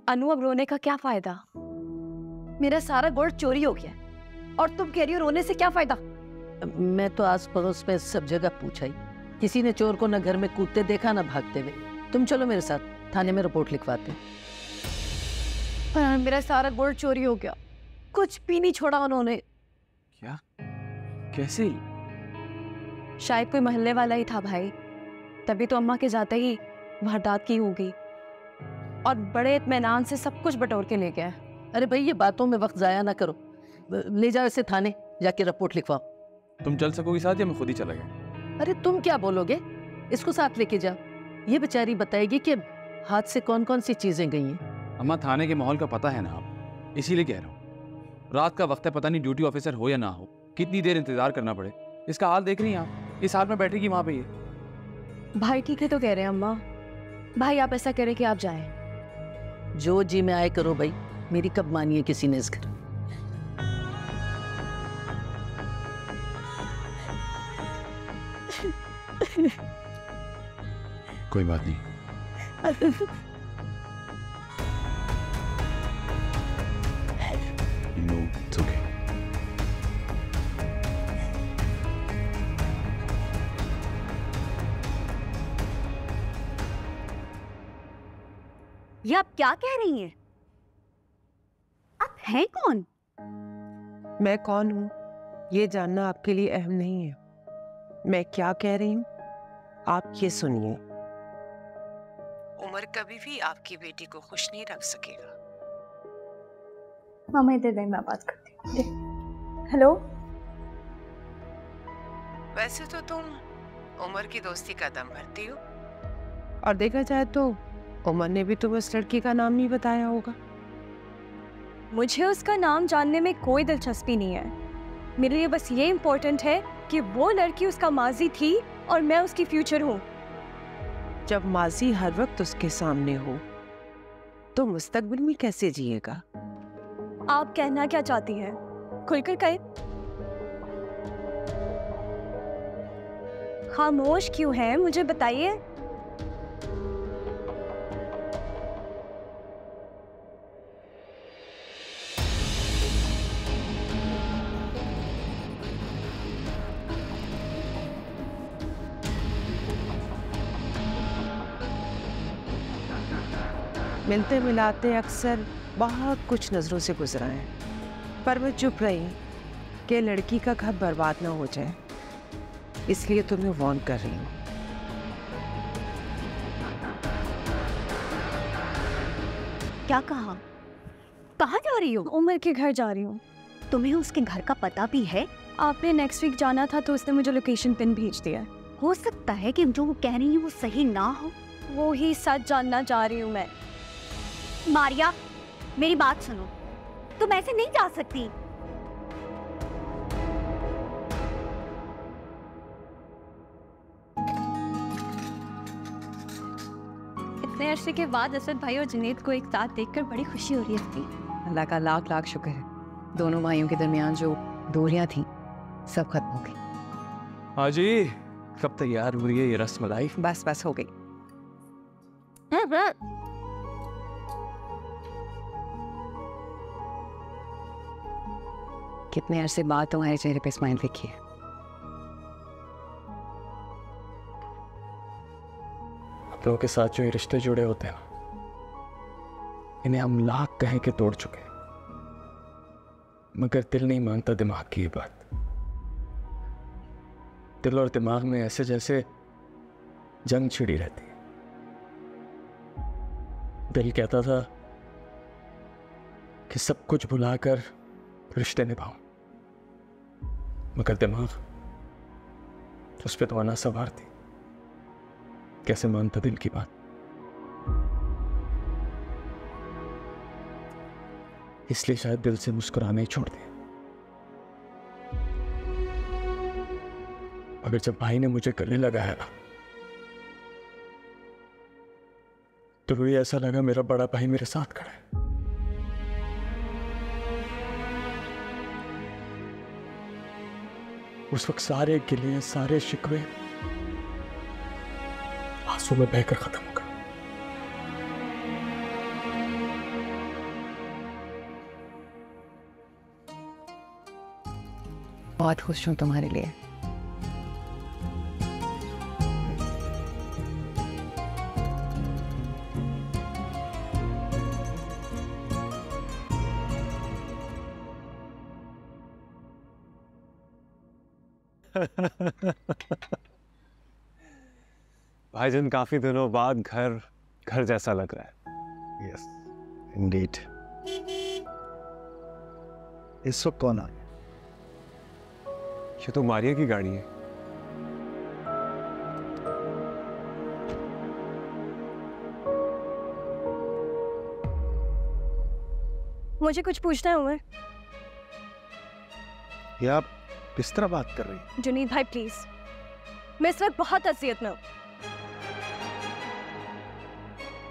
अनु, अब रोने का क्या फायदा? मेरा सारा गोल्ड चोरी हो गया और तुम कह रही हो रोने से क्या फायदा? मैं तो आस पड़ोस में सब जगह पूछा ही, किसी ने चोर को न घर में कूदते देखा ना भागते हुए। तुम चलो मेरे साथ, थाने में रिपोर्ट लिखवाते हैं। मेरा सारा गोल्ड चोरी हो गया, कुछ भी नहीं छोड़ा उन्होंने। क्या? कैसे? शायद कोई मोहल्ले वाला ही था भाई, तभी तो अम्मा के जाते ही वारदात की होगी और बड़े इत्मीनान से सब कुछ बटोर के ले गया। अरे भाई, ये बातों में वक्त जाया ना करो, ले जाओ इसे थाने, जाके रिपोर्ट लिखवाओ। तुम चल सकोगी साथ या मैं खुद ही चला गया? अरे तुम क्या बोलोगे, इसको साथ लेके जाओ, ये बेचारी बताएगी कि हाथ से कौन कौन सी चीजें गई हैं। अम्मा, थाने के माहौल का पता है ना आप, इसीलिए कह रहा हूँ। रात का वक्त है, पता नहीं ड्यूटी ऑफिसर हो या ना हो, कितनी देर इंतजार करना पड़े। इसका हाल देख रही हैं आप, इस हाल में बैठेगी वहां पे ये। भाई ठीक है तो कह रहे हैं अम्मा। भाई आप ऐसा करें कि आप जाएं। जो जी में आए करो भाई, मेरी कब मानी है किसी ने इस घर। कोई बात नहीं। No, it's okay. ये आप क्या कह रही हैं? आप हैं कौन? मैं कौन हूं ये जानना आपके लिए अहम नहीं है। मैं क्या कह रही हूं आप ये सुनिए। उमर कभी भी आपकी बेटी को खुश नहीं रख सकेगा। मामा इधर दें, मैं बात करती हूँ। हेलो। वैसे तो तुम उमर की दोस्ती का दम भरती हो और देखा जाए तो उमर ने भी तुम्हें उस लड़की का नाम नहीं बताया होगा। मुझे उसका नाम जानने में कोई दिलचस्पी नहीं है। मेरे लिए बस ये इम्पोर्टेंट है कि वो लड़की उसका माजी थी और मैं उसकी फ्यूचर हूँ। जब माजी हर वक्त उसके सामने हो तो मुस्तकबिल में कैसे जिएगा? आप कहना क्या चाहती हैं? खुलकर कहें। खामोश क्यों हैं, मुझे बताइए। मिलते मिलाते अक्सर बहुत कुछ नजरों से गुजरा है, पर मैं चुप रही कि लड़की का घर बर्बाद ना हो जाए, इसलिए तुम्हें वार्न कर रही हूँ। क्या कहा? कहाँ जा रही हो? उमर के घर जा रही हूँ। तुम्हें उसके घर का पता भी है? आपने नेक्स्ट वीक जाना था तो उसने मुझे लोकेशन पिन भेज दिया है। हो सकता है कि जो वो कह रही है वो सही ना हो। वो ही सच जानना चाह रही हूँ मैं। मारिया, मेरी बात सुनो, तुम ऐसे नहीं जा सकती। इतने अरसे के बाद असद भाई और जुनैद को एक साथ देखकर बड़ी खुशी हो रही थी। अल्लाह का लाख लाख शुक्र है, दोनों भाइयों के दरमियान जो दूरियां थी सब खत्म हो गई। हाँ जी, कब तैयार हो रही है ये रसमलाई? बस बस हो गई। कितने अरसे बाद तुम्हारे चेहरे पे स्माइल दिखी है। अपनों के साथ जो ये रिश्ते जुड़े होते हैं ना, इन्हें हम लाख कहें कि तोड़ चुके, मगर दिल नहीं मानता दिमाग की ये बात। दिल और दिमाग में ऐसे जैसे जंग छिड़ी रहती है। दिल कहता था कि सब कुछ भुलाकर रिश्ते निभाऊं, मगर दिमाग उस पर तो आना सवार थी। कैसे मानता दिल की बात? इसलिए शायद दिल से मुस्कुराना ही छोड़ दिया। मगर जब भाई ने मुझे गले लगाया ना, तो भी ऐसा लगा मेरा बड़ा भाई मेरे साथ खड़ा है। उस वक्त सारे गिले, सारे शिकवे आंसू में बहकर खत्म हो गए। बहुत खुश हूँ तुम्हारे लिए। भाईजान, काफी दिनों बाद घर घर जैसा लग रहा है। Yes Indeed. इस वक्त कौन आ गया? ये तो मारिया की गाड़ी है। मुझे कुछ पूछना है उमर। ये आप किस तरह बात कर रही हैं? जुनीद भाई प्लीज, मैं इस वक्त बहुत अजियत में हूं।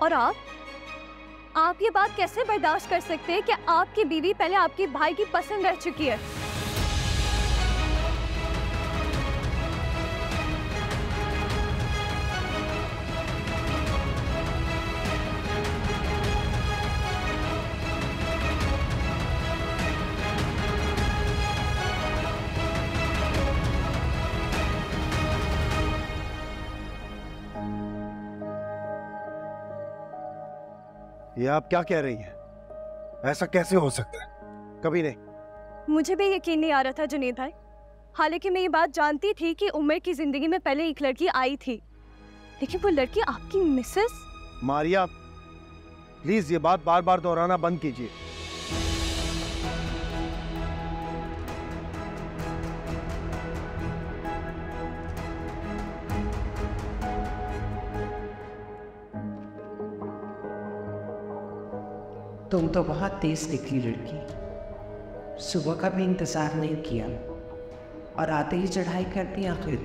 और आप ये बात कैसे बर्दाश्त कर सकते हैं कि आपकी बीवी पहले आपके भाई की पसंद रह चुकी है? ये आप क्या कह रही हैं? ऐसा कैसे हो सकता है? कभी नहीं। मुझे भी यकीन नहीं आ रहा था जुनीद भाई। हालांकि मैं ये बात जानती थी कि उमर की जिंदगी में पहले एक लड़की आई थी, लेकिन वो लड़की आपकी मिसेस। मारिया, प्लीज ये बात बार बार दोहराना बंद कीजिए। तुम तो बहुत तेज निकली लड़की। सुबह का भी इंतजार नहीं किया और आते ही चढ़ाई कर दी आखिर।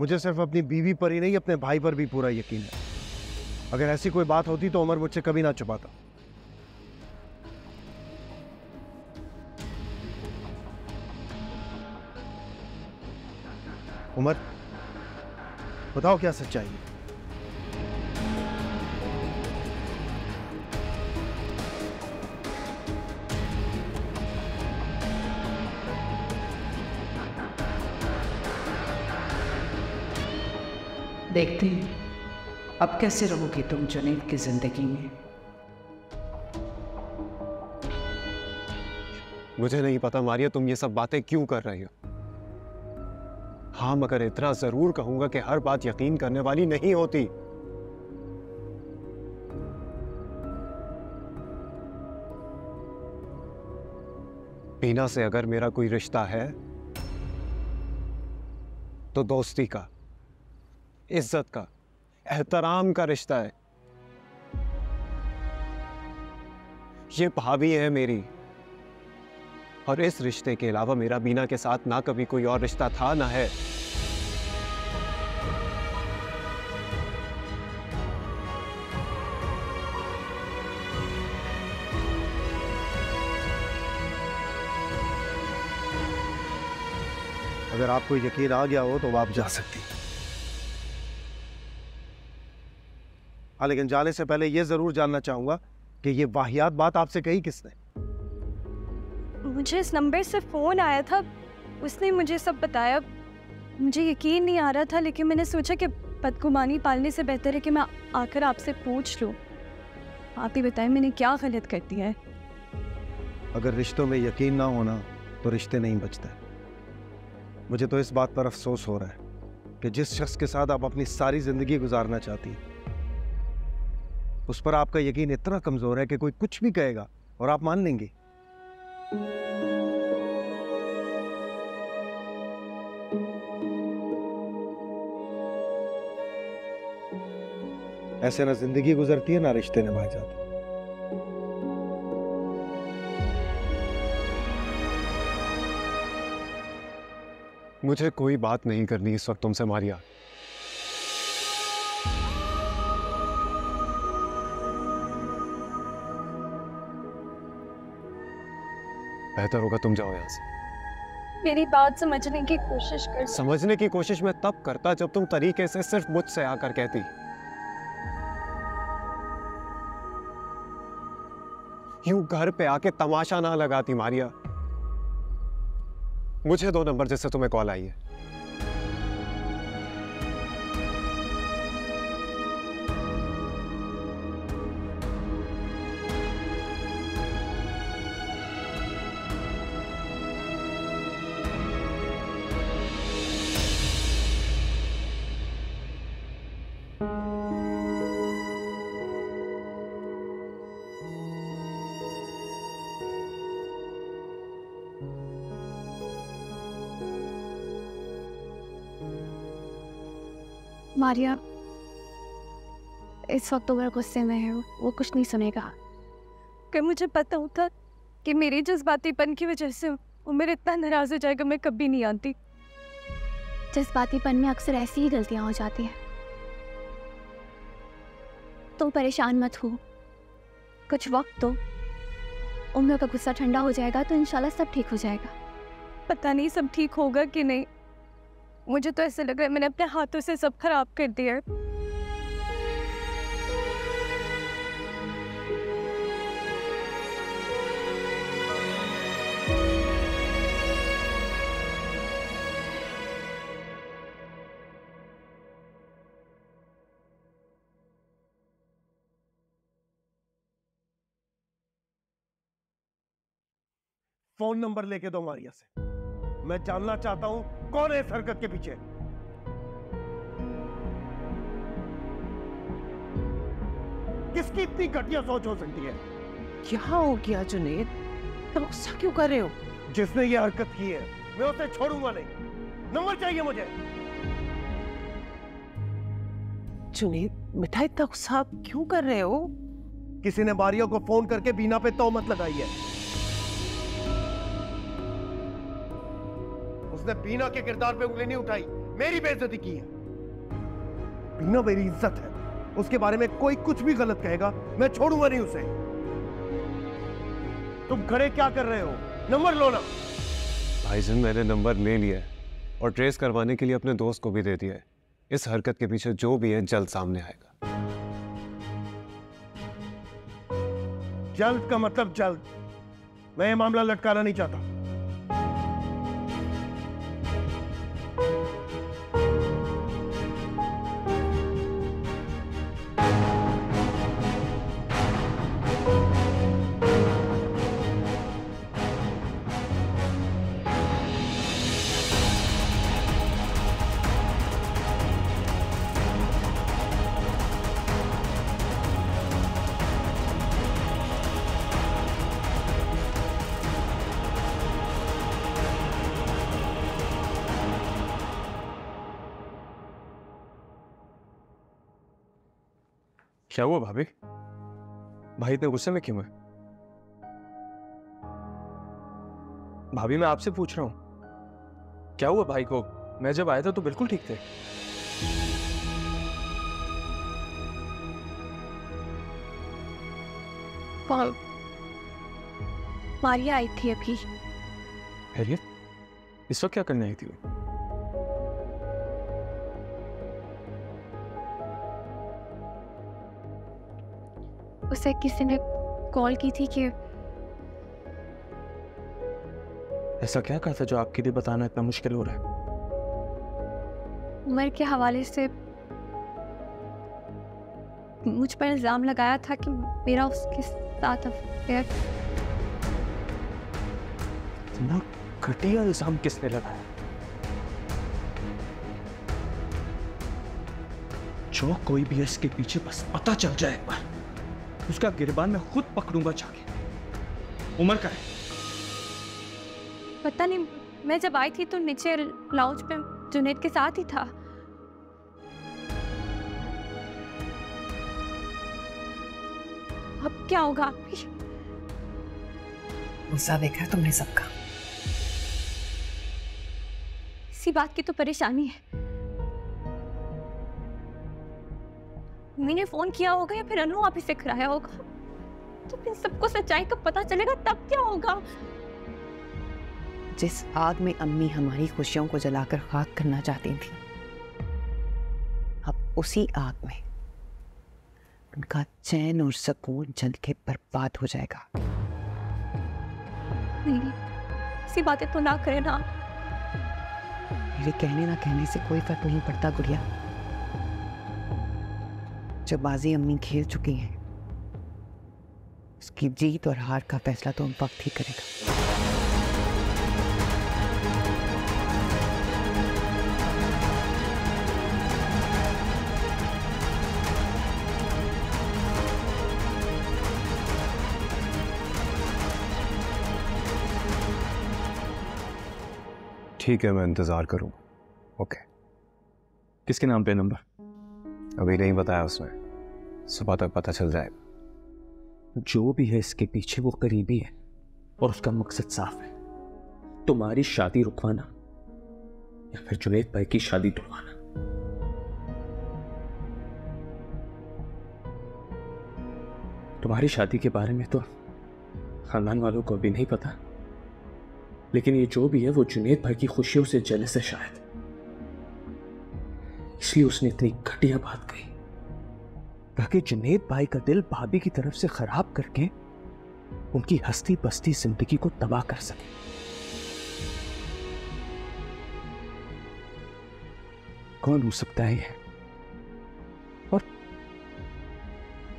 मुझे सिर्फ अपनी बीवी पर ही नहीं, अपने भाई पर भी पूरा यकीन है। अगर ऐसी कोई बात होती तो उमर मुझसे कभी ना छुपाता। उमर, बताओ क्या सच्चाई है? देखते हैं अब कैसे रहोगी तुम जुनैद की जिंदगी में। मुझे नहीं पता मारिया, तुम ये सब बातें क्यों कर रही हो। हाँ, मगर इतना जरूर कहूंगा कि हर बात यकीन करने वाली नहीं होती। बीना से अगर मेरा कोई रिश्ता है तो दोस्ती का, इज्जत का, एहतराम का रिश्ता है। ये भाभी है मेरी, और इस रिश्ते के अलावा मेरा बीना के साथ ना कभी कोई और रिश्ता था ना है। अगर आपको यकीन आ गया हो तो आप जा सकती। हाँ, लेकिन जाने से पहले यह जरूर जानना चाहूंगा कि ये वाहियात बात आपसे कही किसने? मुझे इस नंबर से फोन आया था, उसने मुझे सब बताया। मुझे यकीन नहीं आ रहा था, लेकिन मैंने सोचा कि बदगुमानी पालने से बेहतर है कि मैं आकर आपसे पूछ लूं। आप ही बताएं मैंने क्या गलत कर दिया है। अगर रिश्तों में यकीन ना होना तो रिश्ते नहीं बचते। मुझे तो इस बात पर अफसोस हो रहा है कि जिस शख्स के साथ आप अपनी सारी जिंदगी गुजारना चाहती हैं, उस पर आपका यकीन इतना कमजोर है कि कोई कुछ भी कहेगा और आप मान लेंगे। ऐसे ना जिंदगी गुजरती है, ना रिश्ते निभाए जाते। मुझे कोई बात नहीं करनी इस वक्त तुमसे मारिया। बेहतर होगा तुम जाओ यहां से। मेरी बात समझने की कोशिश कर। समझने की कोशिश मैं तब करता जब तुम तरीके से सिर्फ मुझसे आकर कहती। यूं घर पे आके तमाशा ना लगाती मारिया। मुझे दो नंबर जिससे तुम्हें कॉल आई है। मारिया इस वक्त तो मेरे गुस्से में है, वो कुछ नहीं सुनेगा। कि मुझे पता होता कि मेरी जज्बातीपन की वजह से वो मेरे इतना नाराज हो जाएगा, मैं कभी नहीं आती। जज्बातीपन में अक्सर ऐसी ही गलतियां हो जाती हैं। तुम परेशान मत हो, कुछ वक्त दो, उम्र का गुस्सा ठंडा हो जाएगा तो इंशाल्लाह सब ठीक हो जाएगा। पता नहीं सब ठीक होगा कि नहीं, मुझे तो ऐसा लग रहा है मैंने अपने हाथों से सब खराब कर दिया है। फोन नंबर लेके दो मारिया से, मैं जानना चाहता हूं कौन है इस हरकत के पीछे। किसकी इतनी घटिया सोच हो सकती है? क्या हो गया जुनेद, तुम गुस्सा क्यों कर रहे हो? जिसने ये हरकत की है मैं उसे छोड़ूंगा नहीं। नंबर चाहिए मुझे। जुनेद बेटा, इतना गुस्सा आप क्यों कर रहे हो? किसी ने मारिया को फोन करके बीना पे तोहमत लगाई है। उसने बीना के किरदार पे उंगली नहीं उठाई, मेरी बेइज्जती की है। बीना मेरी इज्जत है, उसके बारे में कोई कुछ भी गलत कहेगा मैं छोड़ूंगा नहीं उसे। तुम खड़े क्या कर रहे हो? नंबर लो ना। भाईजान मैंने नंबर ले लिया है और ट्रेस करवाने के लिए अपने दोस्त को भी दे दिया है। इस हरकत के पीछे जो भी है जल्द सामने आएगा। जल्द का मतलब जल्द। मैं ये मामला लटकाना नहीं चाहता। क्या हुआ भाभी? भाई इतने गुस्से में क्यों है? भाभी मैं आपसे पूछ रहा हूं, क्या हुआ भाई को? मैं जब आया था तो बिल्कुल ठीक थे। मारिया आई थी अभी। हैरियत, इस वक्त क्या करने आई थी वो? उसे किसी ने कॉल की थी कि ऐसा क्या कहा था जो आपके लिए बताना इतना मुश्किल हो रहा है? उमर के हवाले से मुझ पर इल्जाम लगाया था कि मेरा उसके साथ अफेयर। इतना घटिया इल्जाम किसने लगाया? जो कोई भी है इसके पीछे बस पता चल जाए एक बार, उसका गिरबान मैं खुद पकड़ूंगा जाके। उमर का है। पता नहीं, मैं जब आई थी तो नीचे लाउंज पे जुनेद के साथ ही था। अब क्या होगा आपकी? गुस्सा देखा है तुमने सबका। इसी बात की तो परेशानी है। मैंने फोन किया होगा या फिर अनु आप इसे कराया होगा, तो फिर सबको सच्चाई का पता चलेगा, तब क्या होगा? जिस आग में अम्मी हमारी खुशियों को जलाकर खाक करना चाहती थी, अब उसी आग में उनका चैन और सुकून जल के बर्बाद हो जाएगा। नहीं, ऐसी बातें तो ना करें ना। मेरे कहने ना कहने से कोई फर्क नहीं पड़ता गुड़िया। जो बाजी अम्मी खेल चुकी हैं, उसकी जीत और हार का फैसला तो हम वक्त ही करेगा। ठीक है, मैं इंतजार करूंगा। ओके। किसके नाम पे नंबर? अभी नहीं बताया उसने, सुबह तक पता चल जाएगा। जो भी है इसके पीछे वो करीबी है और उसका मकसद साफ है, तुम्हारी शादी रुकवाना या फिर जुनैद भाई की शादी तुड़वाना। तुम्हारी शादी के बारे में तो खानदान वालों को भी नहीं पता, लेकिन ये जो भी है वो जुनैद भाई की खुशियों से जेलस है शायद, इसलिए उसने इतनी घटिया बात कही ताकि जुनैद भाई का दिल भाभी की तरफ से खराब करके उनकी हंसती बसती जिंदगी को तबाह कर सके। कौन हो सकता है ये? और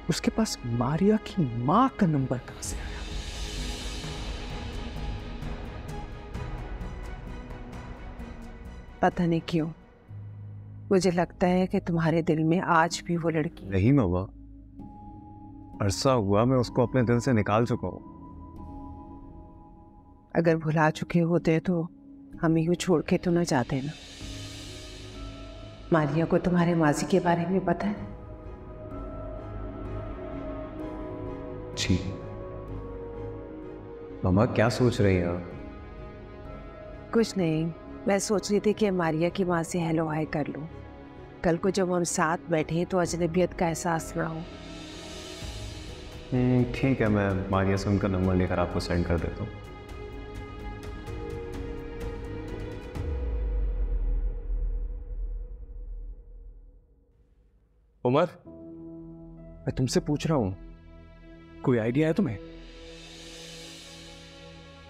उसके पास मारिया की मां का नंबर कहां से आया? पता नहीं क्यों मुझे लगता है कि तुम्हारे दिल में आज भी वो लड़की है। नहीं मामा, अरसा हुआ मैं उसको अपने दिल से निकाल चुका हूं। अगर भुला चुके होते तो हम यूं छोड़ के तो न जाते ना। मारिया को तुम्हारे माजी के बारे में पता है? जी मामा, क्या सोच रही हैं आप? कुछ नहीं, मैं सोच रही थी कि मारिया की माँ से हेलो हाय कर लूं। कल को जब हम साथ बैठे तो अजनबियत का एहसास ना हो। ठीक है, मैं मारिया से उनका नंबर लेकर आपको सेंड कर देता हूँ। उमर, मैं तुमसे पूछ रहा हूं, कोई आइडिया है तुम्हें?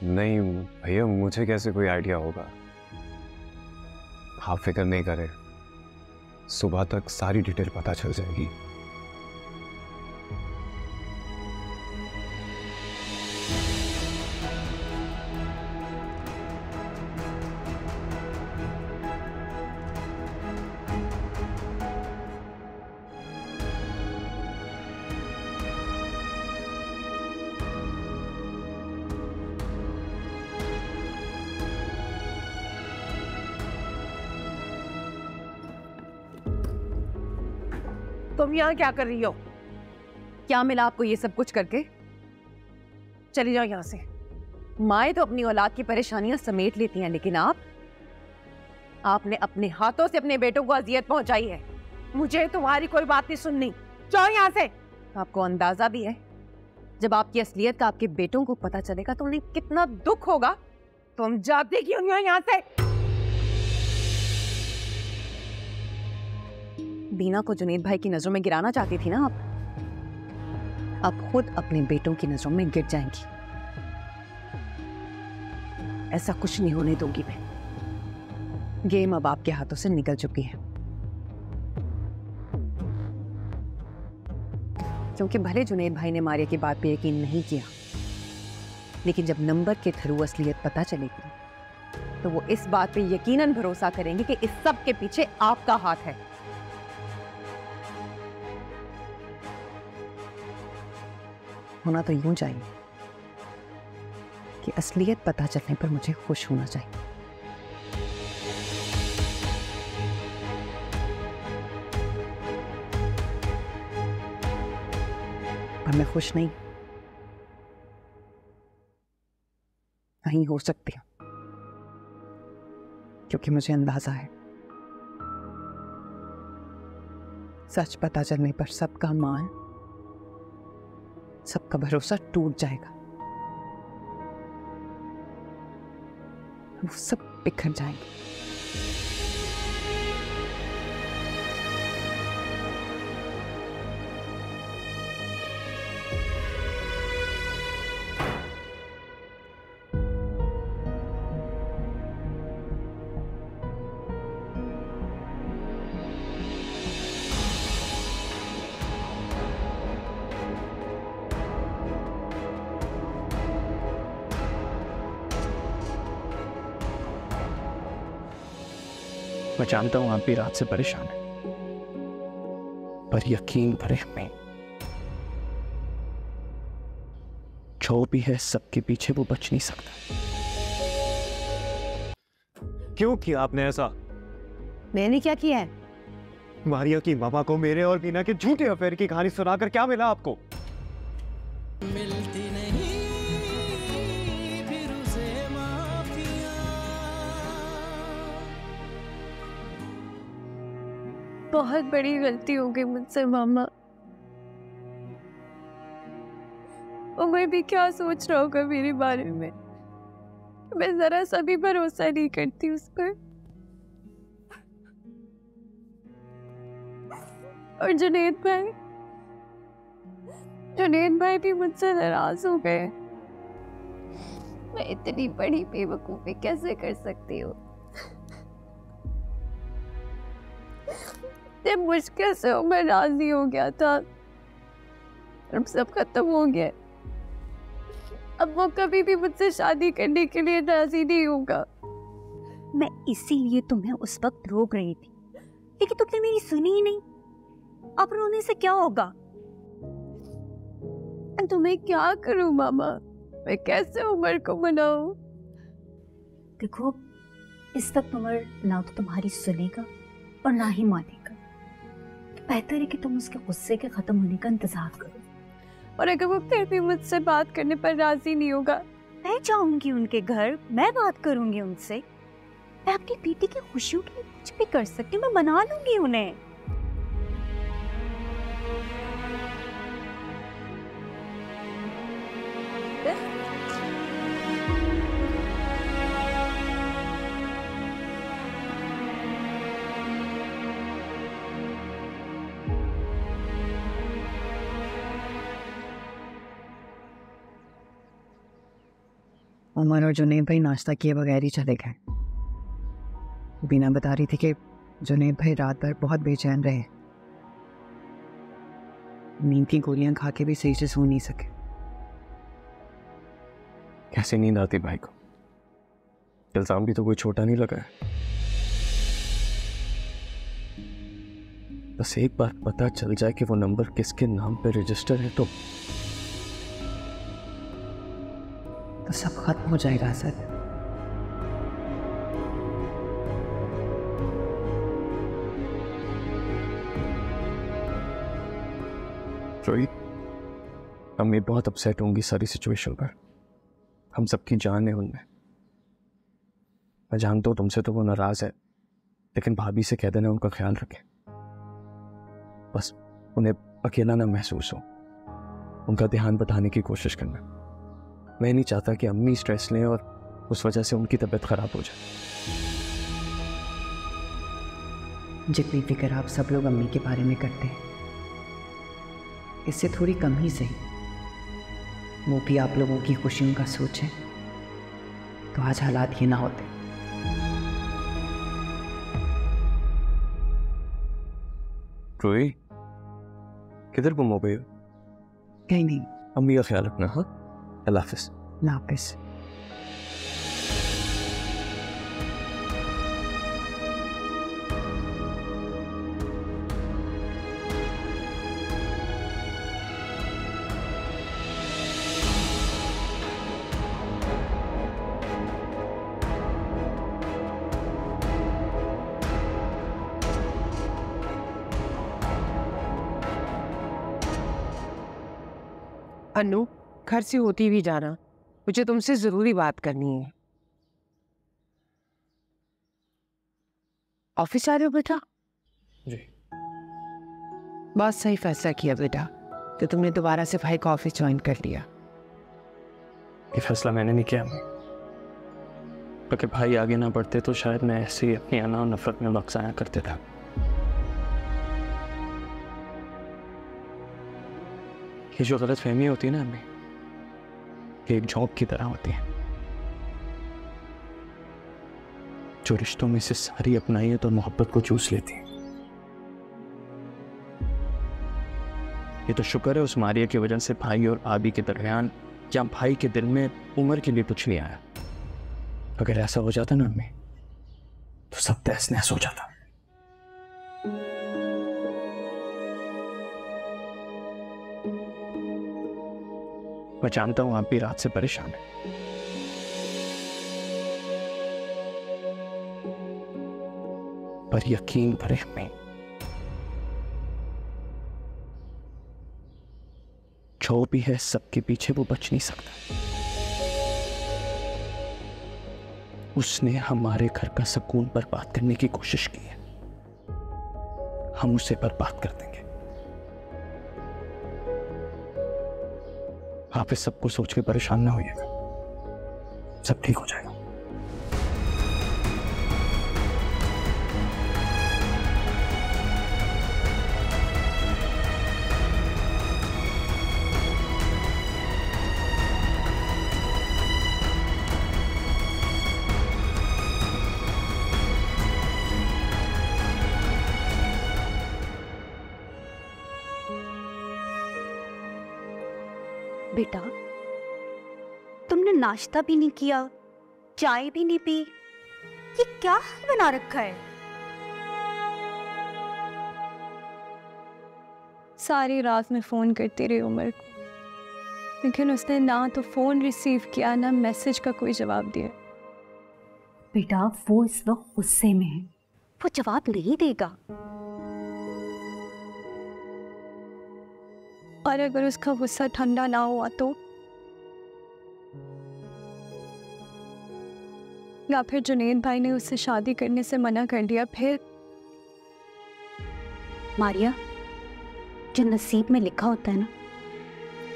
नहीं भैया, मुझे कैसे कोई आइडिया होगा। आप फिक्र नहीं करें, सुबह तक सारी डिटेल पता चल जाएगी। तुम यहाँ क्या कर रही हो? क्या मिला आपको ये सब कुछ करके? चली जाओ यहाँ से। माएँ तो अपनी औलाद की परेशानियां समेट लेती हैं, लेकिन आपने अपने हाथों से अपने बेटों को अजियत पहुंचाई है। मुझे तुम्हारी कोई बात नहीं सुननी, जाओ यहाँ से। आपको अंदाजा भी है जब आपकी असलियत का आपके बेटों को पता चलेगा तो उन्हें कितना दुख होगा। तुम जाते क्यों नहीं हो यहाँ से? बीना को जुनैद भाई की नजरों में गिराना चाहती थी ना आप? अब खुद अपने बेटों की नजरों में गिर जाएंगी। ऐसा कुछ नहीं होने दूंगी मैं। गेम अब आपके हाथों से निकल चुकी है। क्योंकि भले जुनैद भाई ने मारिया की बात पे यकीन नहीं किया, लेकिन जब नंबर के थ्रू असलियत पता चलेगी तो वो इस बात पे यकीनन भरोसा करेंगे कि इस सब के पीछे आपका हाथ है। होना तो यूं चाहिए कि असलियत पता चलने पर मुझे खुश होना चाहिए। पर मैं खुश नहीं हो सकती, क्योंकि मुझे अंदाजा है सच पता चलने पर सबका मान, सबका भरोसा टूट जाएगा। वो सब बिखर जाएंगे। मैं जानता हूं आप भी रात से परेशान हैं, पर यकीन करें हमें, जो भी है सबके पीछे वो बच नहीं सकता। क्यों किया आपने ऐसा? मैंने क्या किया है? मारिया की मामा को मेरे और बीना के झूठे अफेयर की कहानी सुनाकर क्या मिला आपको? मिलती नहीं फिर उसे माफिया। बहुत बड़ी गलती हो गई मुझसे मामा। उमर भी क्या सोच रहा होगा मेरे बारे में। मैं जरा सा भी भरोसा नहीं करती उस पर। और जुनैद भाई भी मुझसे नाराज हो गए। मैं इतनी बड़ी बेवकूफी कैसे कर सकती हूँ। इतने मुश्किल से उमर राजी हो गया था, अब सब खत्म हो गया। अब वो कभी भी मुझसे शादी करने के लिए राजी नहीं होगा। मैं इसीलिए तुम्हें उस वक्त रोक रही थी, लेकिन तुमने मेरी सुनी ही नहीं। अब रोने से क्या होगा? तो मैं क्या करूं मामा? मैं कैसे उमर को मनाऊं? देखो, इस वक्त उमर ना तो तुम्हारी सुनेगा और ना ही मानेगा। बेहतर है कि तुम उसके गुस्से के खत्म होने का इंतजार करो। और अगर वो फिर भी मुझसे बात करने पर राजी नहीं होगा, मैं जाऊंगी उनके घर, मैं बात करूंगी उनसे। मैं अपनी बेटी की खुशियों के लिए कुछ भी कर सकती हूँ, मैं मना लूंगी उन्हें। उमर और जुनैद भाई नाश्ता किए बगैर ही चले गए। बीना बता रही थी कि जुनैद भाई रात भर बहुत बेचैन रहे, नींद की गोलियां खा के भी सही से सो नहीं सके। कैसे नींद आती भाई को? इल्जाम भी तो कोई छोटा नहीं लगा है। बस एक बार पता चल जाए कि वो नंबर किसके नाम पे रजिस्टर है तो सब खत्म हो जाएगा असद। रोहित, अम्मी बहुत अपसेट होंगी सारी सिचुएशन पर। हम सबकी जान है उनमें। मैं जानता हूं तुमसे तो वो नाराज है, लेकिन भाभी से कह देना उनका ख्याल रखें। बस उन्हें अकेला ना महसूस हो, उनका ध्यान बढ़ाने की कोशिश करना। मैं नहीं चाहता कि अम्मी स्ट्रेस लें और उस वजह से उनकी तबीयत खराब हो जाए। जितनी फिक्र आप सब लोग अम्मी के बारे में करते हैं, इससे थोड़ी कम ही सही वो भी आप लोगों की खुशियों का सोचें तो आज हालात ये ना होते। रोई, किधर गुम हो गए हो? कहीं नहीं। अम्मी का ख्याल रखना। हाँ, अल्लाह हाफिज। अल्लाह हाफिज। अनु, घर से होती भी जाना, मुझे तुमसे जरूरी बात करनी है। ऑफिस आ रहे हो बेटा? जी। बहुत सही फैसला किया बेटा कि तुमने दोबारा से भाई का ऑफिस ज्वाइन कर लिया। ये फैसला मैंने नहीं किया। अगर भाई आगे ना बढ़ते तो शायद मैं ऐसे ही अपनी अना और नफरत में वक्त ज़ाया करते था। ये जो गलत फहमी होती है ना हमें, ये एक जॉब की तरह होती है जो रिश्तों में से सारी अपनाइयत और मोहब्बत को चूस लेती है। ये तो शुक्र है उस मारिया की वजह से भाई और भाभी के दरमियान या भाई के दिल में उम्र के लिए कुछ नहीं आया। अगर ऐसा हो जाता ना हमें तो सब तहस नहस हो जाता। मैं जानता हूं आप भी रात से परेशान हैं, पर यकीन करें हमें, जो भी है सबके पीछे वो बच नहीं सकता। उसने हमारे घर का सुकून बर्बाद करने की कोशिश की है, हम उसे बर्बाद कर देंगे। आप इस सबको सोच के परेशान ना होइएगा, सब ठीक हो जाएगा। बेटा, तुमने नाश्ता भी नहीं किया, चाय भी नहीं पी, ये क्या हाल बना रखा है? सारी रात में फ़ोन करती रही उमर को, लेकिन उसने ना तो फ़ोन रिसीव किया ना मैसेज का कोई जवाब दिया। बेटा, वो इस वक्त गुस्से में है, वो जवाब नहीं देगा। और अगर उसका गुस्सा ठंडा ना हुआ तो, या फिर जुनैद भाई ने उससे शादी करने से मना कर दिया, फिर? मारिया, जो नसीब में लिखा होता है ना,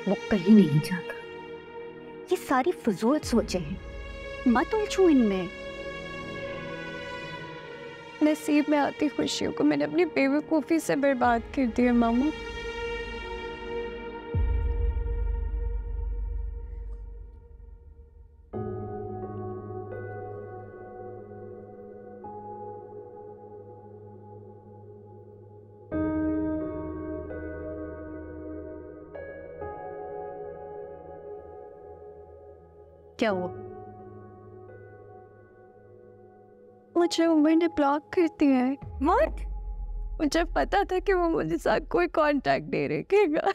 वो कहीं नहीं जाता। ये सारी फजूल सोचे हैं, मत उलझो इनमें। नसीब में आती खुशियों को मैंने अपनी बेवकूफ़ी से बर्बाद कर दिया मामा। क्या हुआ? मुझे उमर ने ब्लॉक कर दिया है। What? मुझे पता था कि वो मुझे साथ कोई कांटेक्ट नहीं रखेगा।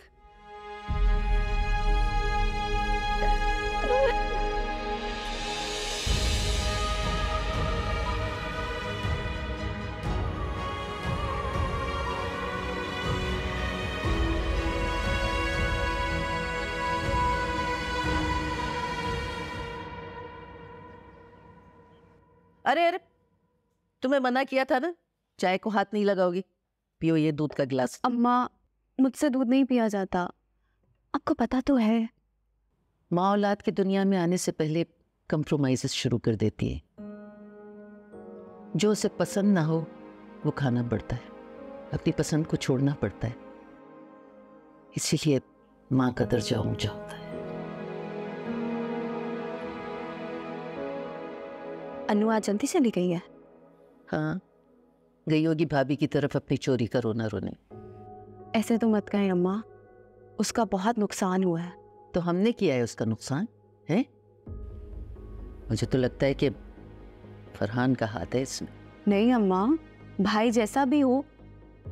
अरे अरे, तुम्हें मना किया था ना, चाय को हाथ नहीं लगाओगी। पियो ये दूध का गिलास। अम्मा, मुझसे दूध नहीं पिया जाता, आपको पता तो है। माँ औलाद की दुनिया में आने से पहले कंप्रोमाइजेस शुरू कर देती है। जो उसे पसंद ना हो वो खाना पड़ता है, अपनी पसंद को छोड़ना पड़ता है। इसीलिए माँ का दर्जा ऊंचा होता है। अनु आज जल्दी चली गई है? हाँ, गई होगी भाभी की तरफ अपनी चोरी का रोना रोने। ऐसे तो मत कहें अम्मा, उसका बहुत नुकसान हुआ है। तो हमने किया है उसका नुकसान है? मुझे तो लगता है कि फरहान का हाथ है इसमें। नहीं अम्मा, भाई जैसा भी हो,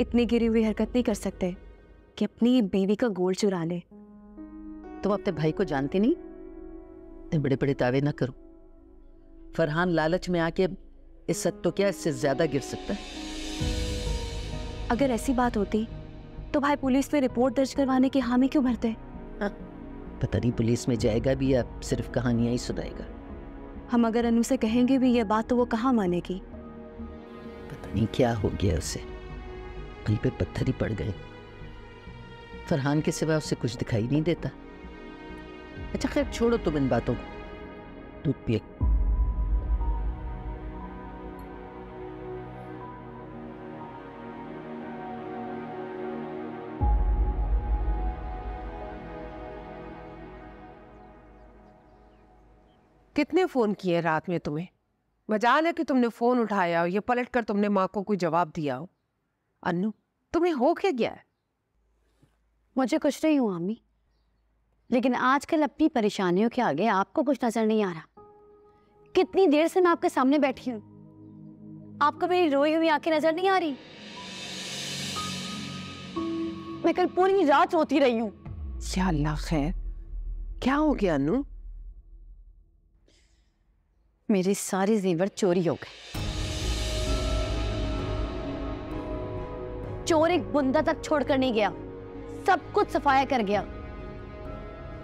इतनी गिरी हुई हरकत नहीं कर सकते कि अपनी बीवी का गोल्ड चुरा ले। तुम अपने भाई को जानती नहीं? इतने बड़े बड़े दावे ना करो। फरहान लालच में आके इस सच तो क्या, इससे ज्यादा गिर सकता है। अगर ऐसी बात होती तो भाई पुलिस में रिपोर्ट दर्ज करवाने की हामी क्यों भरते? हाँ, पता नहीं पुलिस में जाएगा भी या सिर्फ कहानियां ही सुनाएगा। हम अगर अनु से कहेंगे भी ये बात तो वो कहाँ मानेगी। पता नहीं क्या हो गया उसे, दिल पे पत्थर ही पड़ गए। फरहान के सिवा उसे कुछ दिखाई नहीं देता। अच्छा खैर छोड़ो तुम इन बातों को, दूध पिए। कितने फोन किए रात में तुम्हें? मजाल है कि तुमने फोन उठाया और ये पलट कर तुमने माँ को कोई जवाब दिया हो। अन्नू, तुम्हें हो क्या गया है? मुझे कुछ नहीं हुआ अम्मी, लेकिन आजकल अपनी परेशानियों के आगे आपको कुछ नजर नहीं आ रहा। कितनी देर से मैं आपके सामने बैठी हूँ, आपको मेरी रोई हुई आंखें नजर नहीं आ रही? मैं कल पूरी रात रोती रही हूँ। या अल्लाह खैर, क्या हो गया अनु? मेरे सारे जेवर चोरी हो गए। चोर एक बुंदा तक छोड़कर नहीं गया, सब कुछ सफाया कर गया।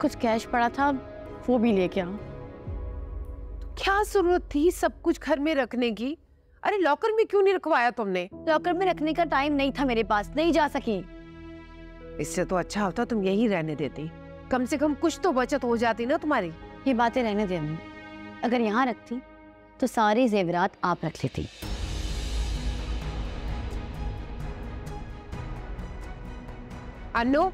कुछ कैश पड़ा था वो भी ले गया। क्या जरूरत थी सब कुछ घर में रखने की? अरे लॉकर में क्यों नहीं रखवाया तुमने? लॉकर में रखने का टाइम नहीं था मेरे पास, नहीं जा सकी। इससे तो अच्छा होता तुम यही रहने देती, कम से कम कुछ तो बचत हो जाती ना तुम्हारी। ये बातें रहने दे अम्मी, अगर यहाँ रखती तो सारे जेवरात आप रख लेती। अनु,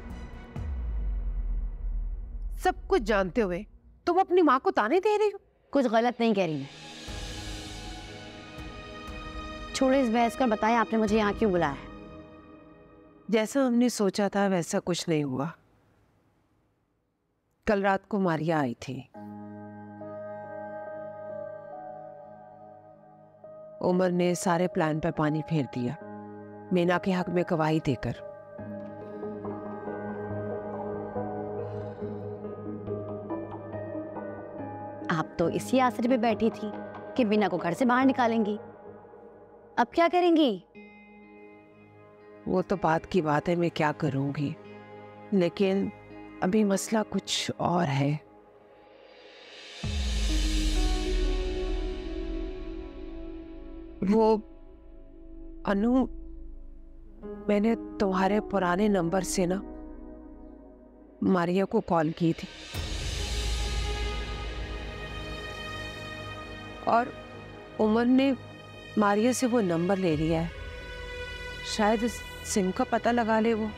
सब कुछ जानते हुए तुम अपनी माँ को ताने दे रही हो? कुछ गलत नहीं कह रही मैं। छोड़ो इस बहस कर, बताएं आपने मुझे यहाँ क्यों बुलाया है? जैसा हमने सोचा था वैसा कुछ नहीं हुआ। कल रात को मारिया आई थी। उमर ने सारे प्लान पर पानी फेर दिया, मीना के हक में गवाही देकर। आप तो इसी आसरे पे बैठी थी कि मीना को घर से बाहर निकालेंगी। अब क्या करेंगी? वो तो बात की बात है, मैं क्या करूंगी, लेकिन अभी मसला कुछ और है। वो अनु, मैंने तुम्हारे पुराने नंबर से ना मारिया को कॉल की थी और उमर ने मारिया से वो नंबर ले लिया है। शायद सिम का पता लगा ले वो।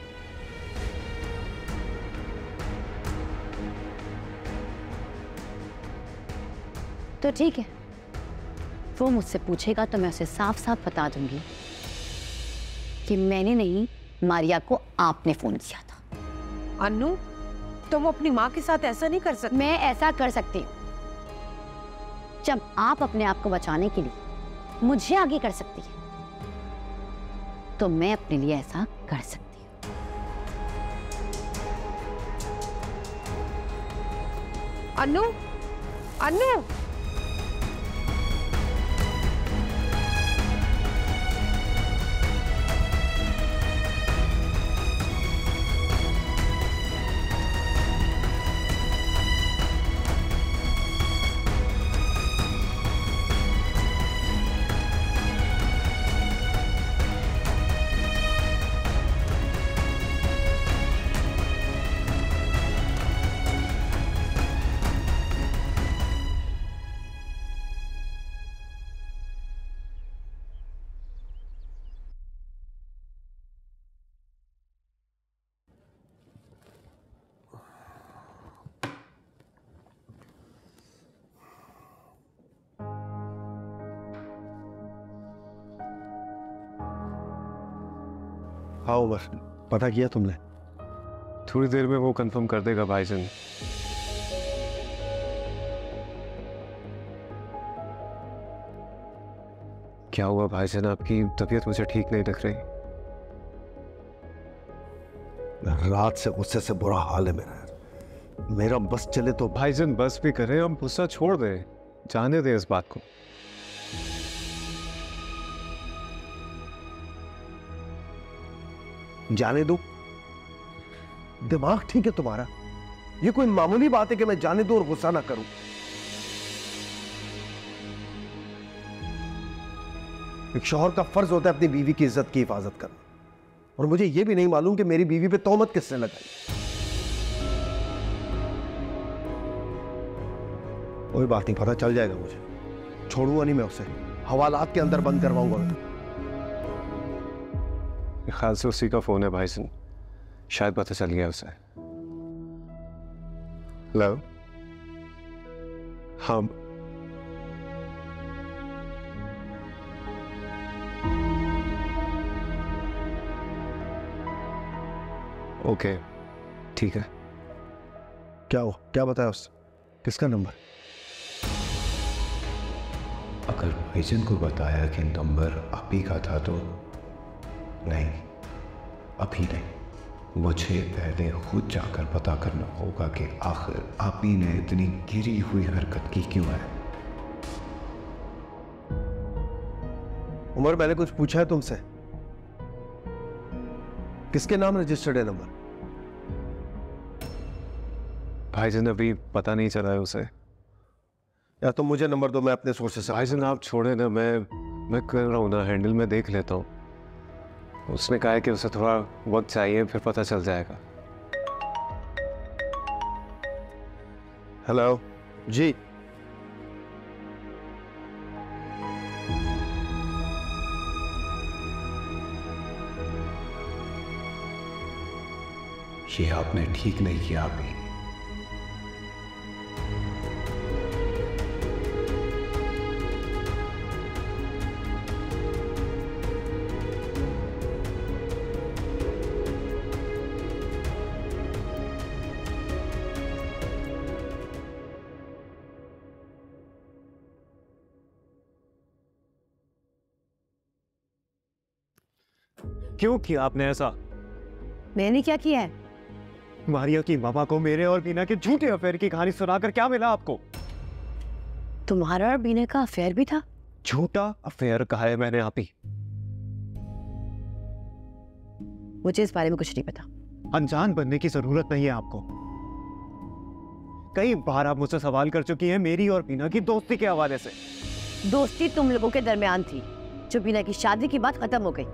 तो ठीक है, वो मुझसे पूछेगा तो मैं उसे साफ साफ बता दूंगी कि मैंने नहीं, मारिया को आपने फोन किया था। अनु, तुम अपनी माँ के साथ ऐसा नहीं कर सकती। मैं ऐसा कर सकती हूँ जब आप अपने आप को बचाने के लिए मुझे आगे कर सकती है, तो मैं अपने लिए ऐसा कर सकती हूँ। अनु, अनु, हाँ उमर, पता किया तुमने? थोड़ी देर में वो कंफर्म कर देगा भाईजान। क्या हुआ भाईजान, आपकी तबीयत मुझे ठीक नहीं लग रही। रात से गुस्से से बुरा हाल है मेरा बस चले तो। भाईजान बस भी करें, हम गुस्सा छोड़ दें, जाने दें इस बात को। जाने दो? दिमाग ठीक है तुम्हारा? ये कोई मामूली बात है कि मैं जाने दूं और गुस्सा ना करूं? एक शौहर का फर्ज होता है अपनी बीवी की इज्जत की हिफाजत करना, और मुझे यह भी नहीं मालूम कि मेरी बीवी पे तोहमत किसने लगाई। कोई बात नहीं, पता चल जाएगा मुझे। छोड़ूंगा नहीं मैं उसे, हवालात के अंदर बंद करवाऊंगा मैं। ख्याल से उसी का फोन है भाईजान, शायद पता चल गया उसे। हेलो, हाँ ओके ठीक है। क्या हुआ, क्या बताया उसने? किसका नंबर? अगर भाईजान को बताया कि नंबर आप ही का था तो नहीं, अभी नहीं, मुझे पहले खुद जाकर पता करना होगा कि आखिर आपी ने इतनी गिरी हुई हरकत की क्यों है। उमर, मैंने कुछ पूछा है तुमसे? किसके नाम रजिस्टर्ड है नंबर? भाईजान अभी पता नहीं चला है उसे। या तो मुझे नंबर दो, मैं अपने सोर्सेस से। भाईजान आप छोड़े ना, मैं कर रहा हूँ ना हैंडल, में देख लेता हूँ। उसने कहा है कि उसे थोड़ा वक्त चाहिए, फिर पता चल जाएगा। हेलो जी। ये आपने ठीक नहीं किया अभी। क्यों किया आपने ऐसा? मैंने क्या किया है? मारिया की मामा को मेरे और बीना के झूठे अफेयर की कहानी सुनाकर क्या मिला आपको? तुम्हारा और बीना का अफेयर भी था? झूठा अफेयर कहा है मैंने आप ही। मुझे इस बारे में कुछ नहीं पता। अनजान बनने की जरूरत नहीं है आपको। कई बार आप मुझसे सवाल कर चुकी हैं मेरी और बीना की दोस्ती के हवाले से। दोस्ती तुम लोगों के दरमियान थी, जो बीना की शादी की बात खत्म हो गई।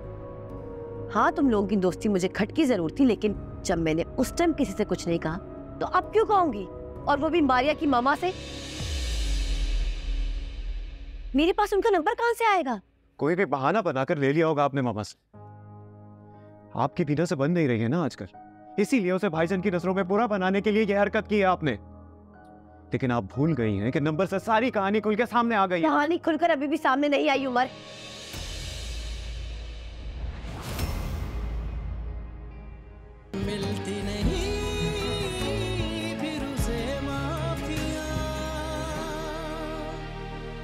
हाँ, तुम लोगों की दोस्ती मुझे खटकी जरूर थी, लेकिन जब मैंने उस टाइम किसी से कुछ नहीं कहा तो अब क्यों कहूंगी? और वो भी मारिया की मामा से। मेरे पास उनका नंबर कहां से आएगा? कोई भी बहाना बनाकर ले लिया होगा आपने मामा से। आपकी बीना से बन नहीं रही है ना आजकल, इसीलिए उसे भाईजान की नजरों में बुरा बनाने के लिए यह हरकत की है आपने। लेकिन आप भूल गई हैं कि नंबर से सारी कहानी खुल के सामने आ गई है। कहानी खुलकर अभी भी सामने नहीं आई उमर।